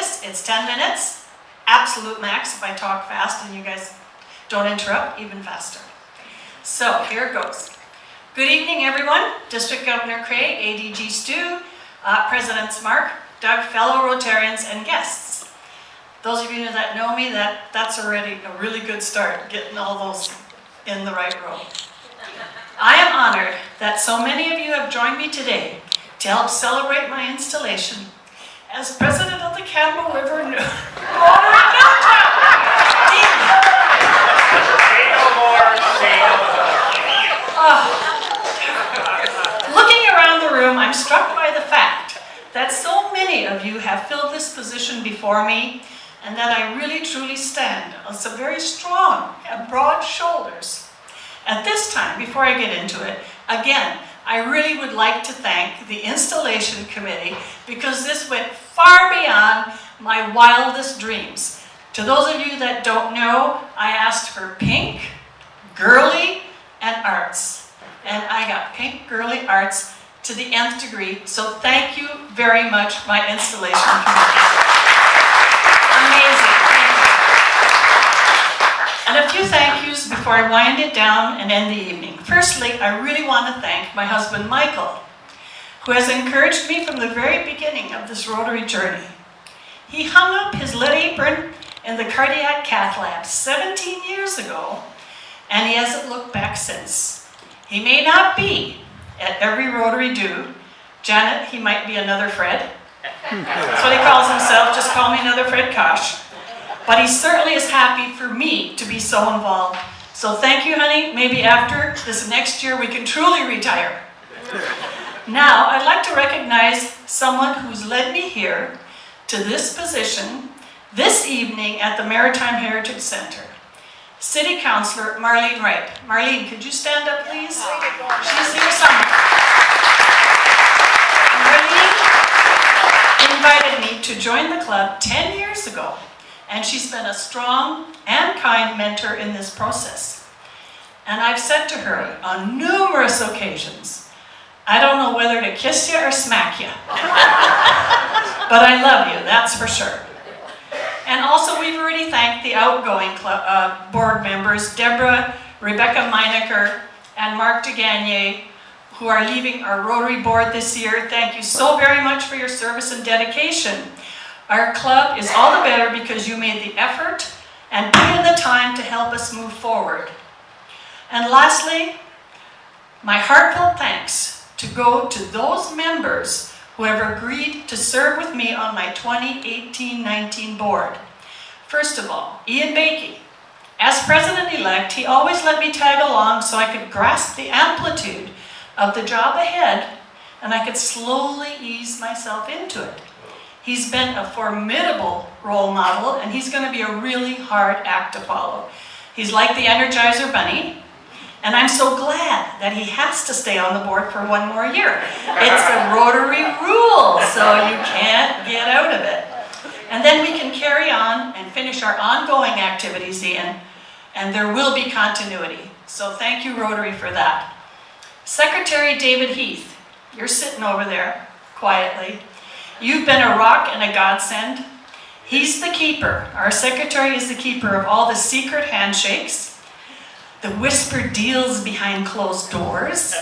this. It's 10 minutes, absolute max if I talk fast and you guys don't interrupt, even faster. So here it goes. Good evening, everyone. District Governor Craig, ADG Stu, Presidents Mark, Doug, fellow Rotarians, and guests. Those of you that know me, that's already a really good start, getting all those in the right row. I am honored that so many of you have joined me today to help celebrate my installation as President of the Campbell River Rotary Downtown. Say no more, say no more. Looking around the room, I'm struck by the fact that so many of you have filled this position before me, and that I really truly stand on some very strong and broad shoulders. At this time, before I get into it, again, I really would like to thank the installation committee because this went far beyond my wildest dreams. To those of you that don't know, I asked for pink, girly, and arts. And I got pink, girly, arts to the nth degree. So thank you very much, my installation committee. Amazing. And a few thank yous before I wind it down and end the evening. Firstly, I really want to thank my husband, Michael, who has encouraged me from the very beginning of this Rotary journey. He hung up his lead apron in the cardiac cath lab 17 years ago, and he hasn't looked back since. He may not be at every Rotary do. Janet, he might be another Fred. That's what he calls himself, just call me another Fred Kosh. But he certainly is happy for me to be so involved. So thank you, honey. Maybe after this next year we can truly retire. Now, I'd like to recognize someone who's led me here to this position this evening at the Maritime Heritage Center. City Councilor Marlene Wright. Marlene, could you stand up, please? She's here somewhere. Marlene invited me to join the club 10 years ago. And she's been a strong and kind mentor in this process. And I've said to her on numerous occasions, I don't know whether to kiss you or smack you. But I love you, that's for sure. And also we've already thanked the outgoing board members, Deborah, Rebecca Meinecker, and Mark DeGagne, who are leaving our Rotary board this year. Thank you so very much for your service and dedication. Our club is all the better because you made the effort and put in the time to help us move forward. And lastly, my heartfelt thanks to go to those members who have agreed to serve with me on my 2018-19 board. First of all, Ian Bakey. As president-elect, he always let me tag along so I could grasp the amplitude of the job ahead and I could slowly ease myself into it. He's been a formidable role model, and he's going to be a really hard act to follow. He's like the Energizer Bunny, and I'm so glad that he has to stay on the board for one more year. It's a Rotary rule, so you can't get out of it. And then we can carry on and finish our ongoing activities, Ian, and there will be continuity. So thank you, Rotary, for that. Secretary David Heath, you're sitting over there quietly. You've been a rock and a godsend. He's the keeper. Our secretary is the keeper of all the secret handshakes, the whispered deals behind closed doors,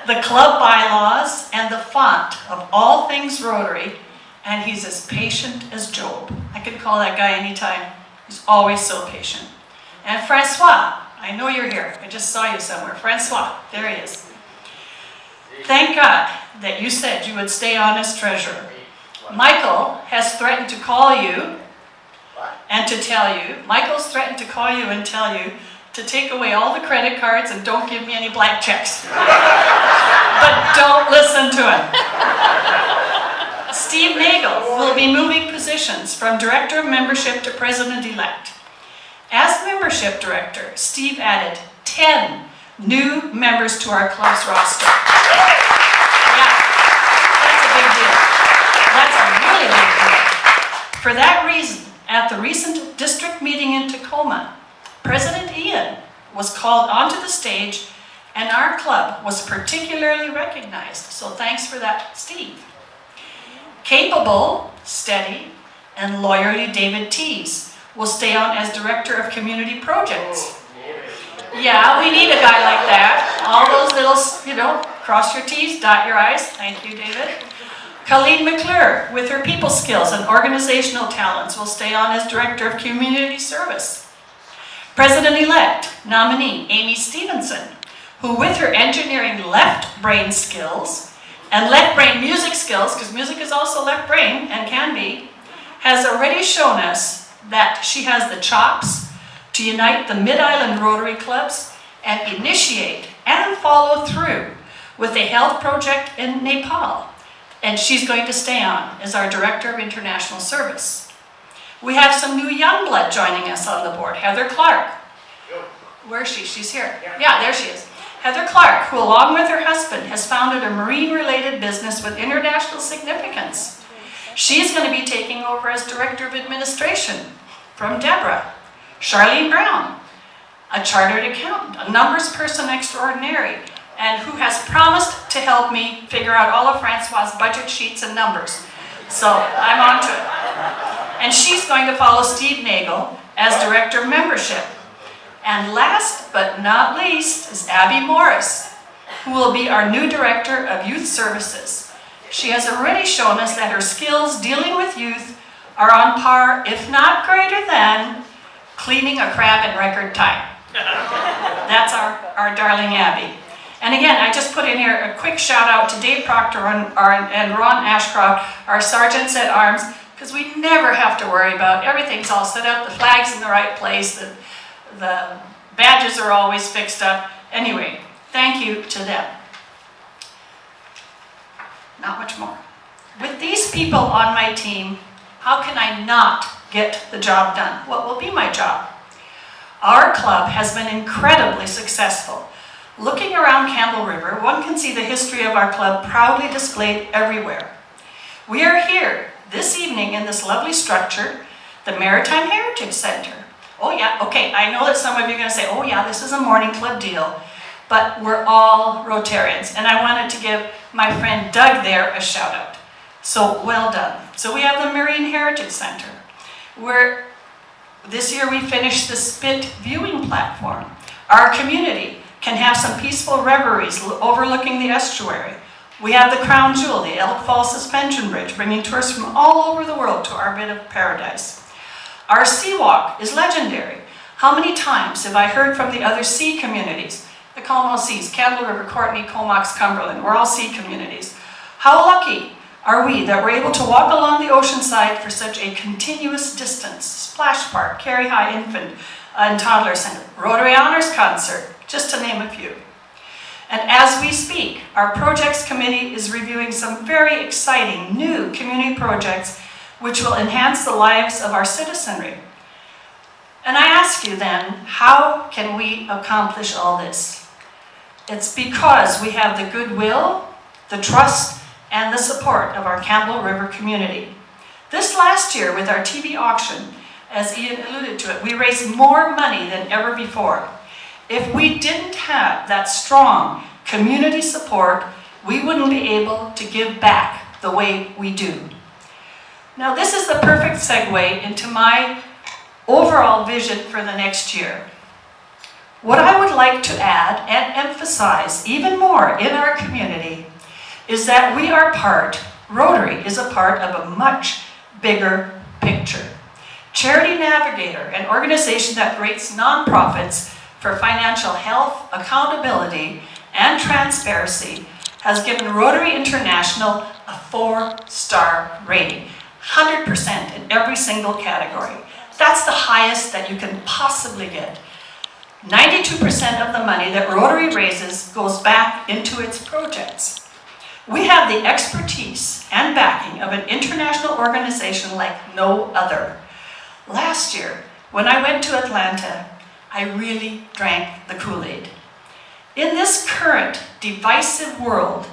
the club bylaws, and the font of all things Rotary. And he's as patient as Job. I could call that guy anytime. He's always so patient. And Francois, I know you're here. I just saw you somewhere. Francois, there he is. Thank God that you said you would stay on as treasurer. Michael has threatened to call you and to tell you, Michael's threatened to call you and tell you to take away all the credit cards and don't give me any blank checks. But don't listen to him. Steve Nagel will be moving positions from Director of Membership to President-elect. As Membership Director, Steve added 10 new members to our club's roster. Yeah, that's a big deal. That's a really big deal. For that reason, at the recent district meeting in Tacoma, President Ian was called onto the stage and our club was particularly recognized. So thanks for that, Steve. Capable, steady, And lawyerly David Tees will stay on as Director of Community Projects. Yeah, we need a guy like that. All those little, cross your T's, dot your I's. Thank you, David. Colleen McClure, with her people skills and organizational talents, will stay on as Director of Community Service. President-elect nominee Amy Stevenson, who with her engineering left brain skills and left brain music skills, because music is also left brain and can be, has already shown us that she has the chops to unite the Mid-Island Rotary clubs and initiate and follow through with a health project in Nepal. And she's going to stay on as our Director of International Service. We have some new young blood joining us on the board. Heather Clark. Where is she? She's here. Yeah, there she is. Heather Clark, who along with her husband has founded a marine-related business with international significance. She's going to be taking over as Director of Administration from Deborah. Charlene Brown, a chartered accountant, a numbers person extraordinary, and who has promised to help me figure out all of Francois' budget sheets and numbers. So I'm on to it. And she's going to follow Steve Nagel as Director of Membership. And last but not least is Abby Morris, who will be our new Director of Youth Services. She has already shown us that her skills dealing with youth are on par, if not greater than, cleaning a crab in record time. That's our darling Abby. And again, I just put in here a quick shout out to Dave Proctor and Ron Ashcroft, our Sergeants at Arms, because we never have to worry about everything's all set up, the flag's in the right place, the badges are always fixed up. Anyway, thank you to them. Not much more. With these people on my team, how can I not get the job done? What will be my job? Our club has been incredibly successful. Looking around Campbell River, one can see the history of our club proudly displayed everywhere. We are here this evening in this lovely structure, the Maritime Heritage Center. Oh yeah, okay, I know that some of you are going to say, oh yeah, this is a morning club deal, but we're all Rotarians, and I wanted to give my friend Doug there a shout out. So well done. So we have the Marine Heritage Center, where this year we finished the Spit viewing platform. Our community can have some peaceful reveries overlooking the estuary. We have the crown jewel, the Elk Falls Suspension Bridge, bringing tourists from all over the world to our bit of paradise. Our sea walk is legendary. How many times have I heard from the other sea communities? I call them all seas, Campbell River, Courtenay, Comox, Cumberland, we're all sea communities. How lucky are we that we're able to walk along the ocean side for such a continuous distance? Splash Park, Carey High Infant and Toddler Center, Rotary Honors Concert, just to name a few. And as we speak, our projects committee is reviewing some very exciting new community projects which will enhance the lives of our citizenry. And I ask you then, how can we accomplish all this? It's because we have the goodwill, the trust, and the support of our Campbell River community. This last year with our TV auction, as Ian alluded to it, we raised more money than ever before. If we didn't have that strong community support, we wouldn't be able to give back the way we do. Now this is the perfect segue into my overall vision for the next year. What I would like to add and emphasize even more in our community is that we are Rotary is a part of a much bigger picture. Charity Navigator, an organization that rates nonprofits for financial health, accountability, and transparency, has given Rotary International a 4-star rating, 100% in every single category. That's the highest that you can possibly get. 92% of the money that Rotary raises goes back into its projects. We have the expertise and backing of an international organization like no other. Last year, when I went to Atlanta, I really drank the Kool-Aid. In this current divisive world,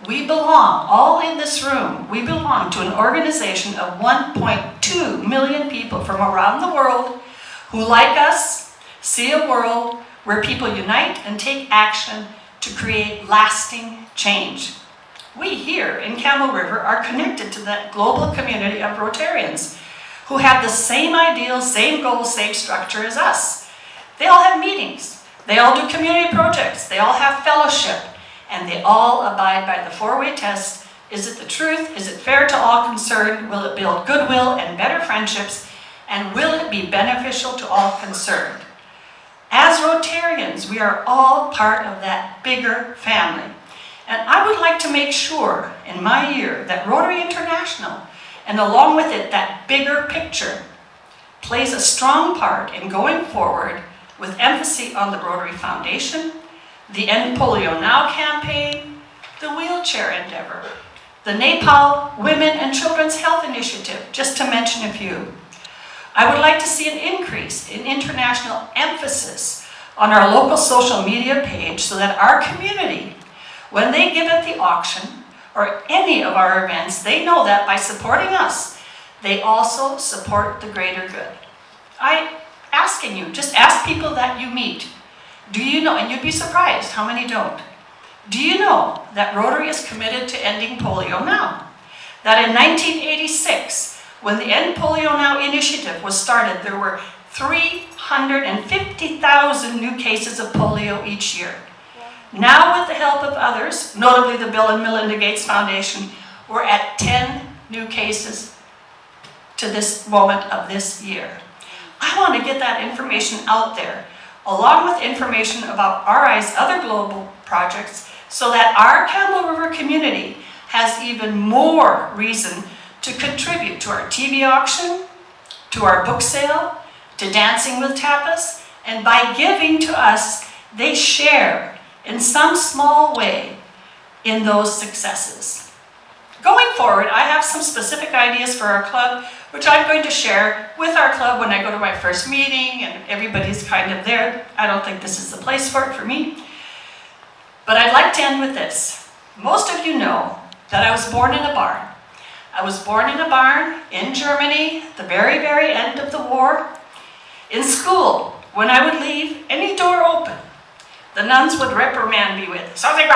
we belong, all in this room, we belong to an organization of 1.2 million people from around the world who, like us, see a world where people unite and take action to create lasting change. We here in Campbell River are connected to that global community of Rotarians. who have the same ideals, same goals, same structure as us. They all have meetings. They all do community projects. They all have fellowship. And they all abide by the four-way test. Is it the truth? Is it fair to all concerned? Will it build goodwill and better friendships? And will it be beneficial to all concerned? As Rotarians, we are all part of that bigger family. And I would like to make sure in my year that Rotary International, and along with it, that bigger picture, plays a strong part in going forward with emphasis on the Rotary Foundation, the End Polio Now campaign, the wheelchair endeavor, the Nepal Women and Children's Health Initiative, just to mention a few. I would like to see an increase in international emphasis on our local social media page so that our community, when they give at the auction or any of our events, they know that by supporting us, they also support the greater good. I'm asking you, just ask people that you meet. Do you know, and you'd be surprised how many don't. Do you know that Rotary is committed to ending polio now? That in 1986, when the End Polio Now initiative was started, there were 350,000 new cases of polio each year. Now, with the help of others, notably the Bill and Melinda Gates Foundation, we're at 10 new cases to this moment of this year. I want to get that information out there, along with information about RI's other global projects, so that our Campbell River community has even more reason to contribute to our TV auction, to our book sale, to Dancing with Tapas, and by giving to us, they share in some small way in those successes. Going forward, I have some specific ideas for our club, which I'm going to share with our club when I go to my first meeting and everybody's kind of there. I don't think this is the place for it for me. But I'd like to end with this. Most of you know that I was born in a barn. I was born in a barn in Germany, the very, very end of the war. In school, when I would leave any door open, the nuns would reprimand me with, "Susie,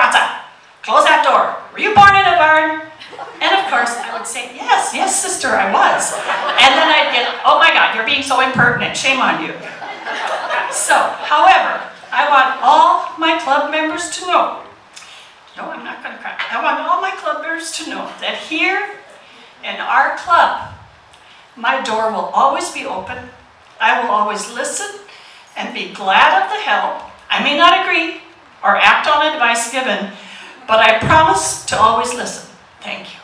close that door. Were you born in a barn?" And of course, I would say, yes, sister, I was. And then I'd get, "Oh my God, you're being so impertinent. Shame on you." So, however, I want all my club members to know, no, I'm not going to cry. I want all my club members to know that here in our club, my door will always be open. I will always listen and be glad of the help. I may not agree or act on advice given, but I promise to always listen. Thank you.